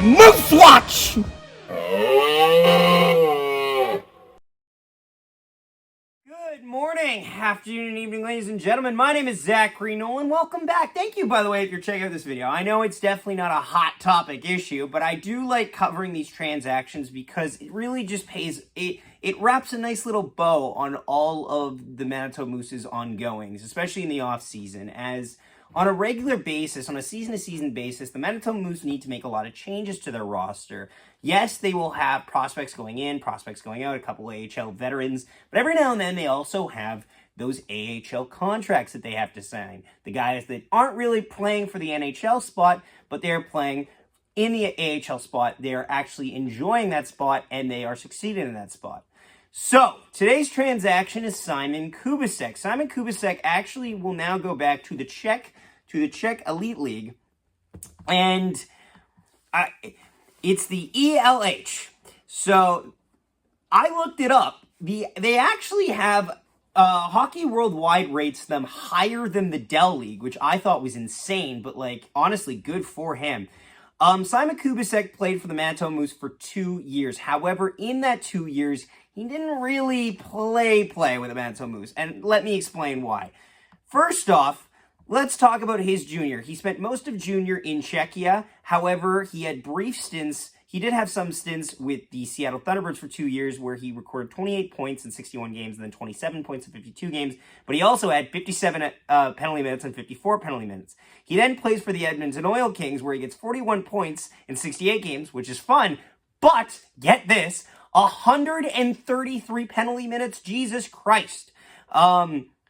Moose Watch! Good morning, afternoon, and evening, ladies and gentlemen. My name is Zachary Nolan. Welcome back. Thank you, by the way, if you're checking out this video. I know it's definitely not a hot topic issue, but I do like covering these transactions because it really just pays... It wraps a nice little bow on all of the Manitoba Moose's ongoings, especially in the off-season, as... On a regular basis, on a season-to-season basis, the Manitoba Moose need to make a lot of changes to their roster. Yes, they will have prospects going in, prospects going out, a couple AHL veterans, but every now and then they also have those AHL contracts that they have to sign. The guys that aren't really playing for the NHL spot, but they're playing in the AHL spot. They're actually enjoying that spot, and they are succeeding in that spot. So, today's transaction is Simon Kubicek. Simon Kubicek actually will now go back to the Czech Elite League, and it's the ELH. So, I looked it up. They actually have Hockey Worldwide rates them higher than the Dell League, which I thought was insane, but like honestly, good for him. Simon Kubicek played for the Manitoba Moose for 2 years. However, in that 2 years, he didn't really play with the Manitoba Moose, and let me explain why. First off, let's talk about his junior. He spent most of junior in Czechia. However, he had brief stints. He did have some stints with the Seattle Thunderbirds for 2 years where he recorded 28 points in 61 games and then 27 points in 52 games. But he also had 57 penalty minutes and 54 penalty minutes. He then plays for the Edmonton Oil Kings where he gets 41 points in 68 games, which is fun. But, get this, 133 penalty minutes, Jesus Christ.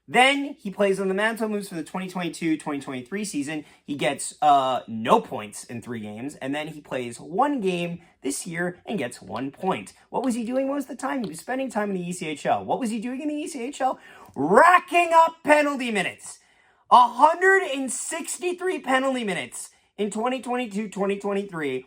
Then he plays on the Manitoba Moose for the 2022-2023 season. He gets no points in 3 games, and then he plays 1 game this year and gets 1 point. What was he doing most of the time? He was spending time in the ECHL. What was he doing in the ECHL? Racking up penalty minutes. 163 penalty minutes in 2022-2023.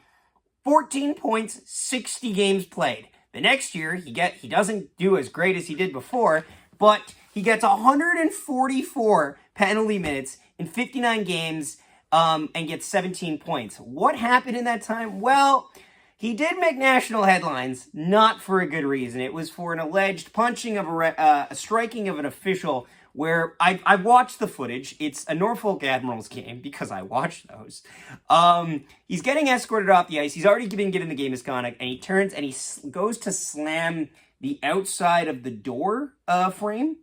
14 points, 60 games played. The next year, he doesn't do as great as he did before, but he gets 144 penalty minutes in 59 games and gets 17 points. What happened in that time? Well, he did make national headlines, not for a good reason. It was for an alleged punching of a striking of an official where I've watched the footage. It's a Norfolk Admirals game because I watched those. He's getting escorted off the ice. He's already been given the game misconduct, and he turns and he goes to slam the outside of the door frame,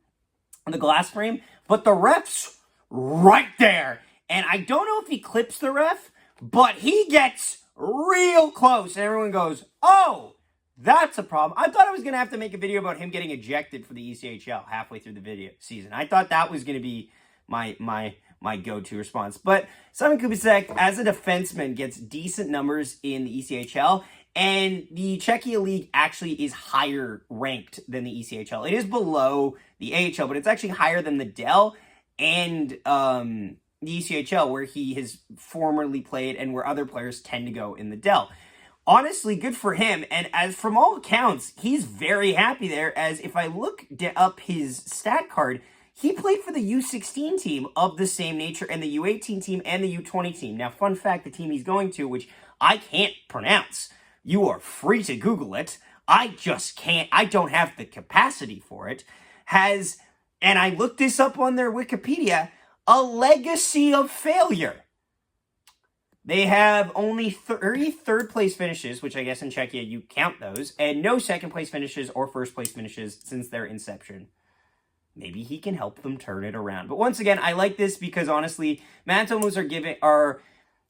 the glass frame, but the ref's right there. And I don't know if he clips the ref, but he gets real close, and everyone goes, oh, that's a problem. I thought I was going to have to make a video about him getting ejected for the ECHL halfway through the video season. I thought that was going to be my go-to response. But Simon Kubicek, as a defenseman, gets decent numbers in the ECHL, and the Czech ELH League actually is higher ranked than the ECHL. It is below the AHL, but it's actually higher than the Dell and the ECHL, where he has formerly played and where other players tend to go in the Dell. Honestly, good for him, and as from all accounts, he's very happy there, as if I look up his stat card, he played for the U16 team of the same nature, and the U18 team and the U20 team. Now, fun fact, the team he's going to, which I can't pronounce, you are free to Google it, I just can't, I don't have the capacity for it, has, and I looked this up on their Wikipedia, a legacy of failure. They have only 30 third-place finishes, which I guess in Czechia you count those, and no second-place finishes or first-place finishes since their inception. Maybe he can help them turn it around. But once again, I like this because, honestly, Manitoba Moose are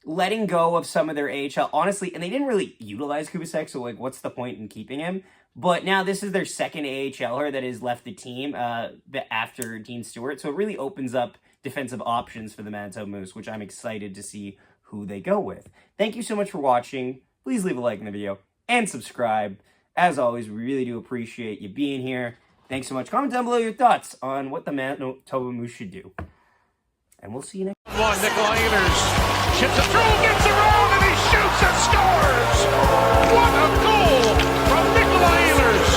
letting go of some of their AHL, honestly, and they didn't really utilize Kubicek, so, like, what's the point in keeping him? But now this is their second AHLer that has left the team after Dean Stewart, so it really opens up defensive options for the Manitoba Moose, which I'm excited to see who they go with. Thank you so much for watching. Please leave a like in the video and subscribe. As always, we really do appreciate you being here. Thanks so much. Comment down below your thoughts on what the Manitoba Moose should do. And we'll see you next time. One, Nikolai Ehlers chips it through, gets around, and he shoots and scores! What a goal from Nikolai Ehlers!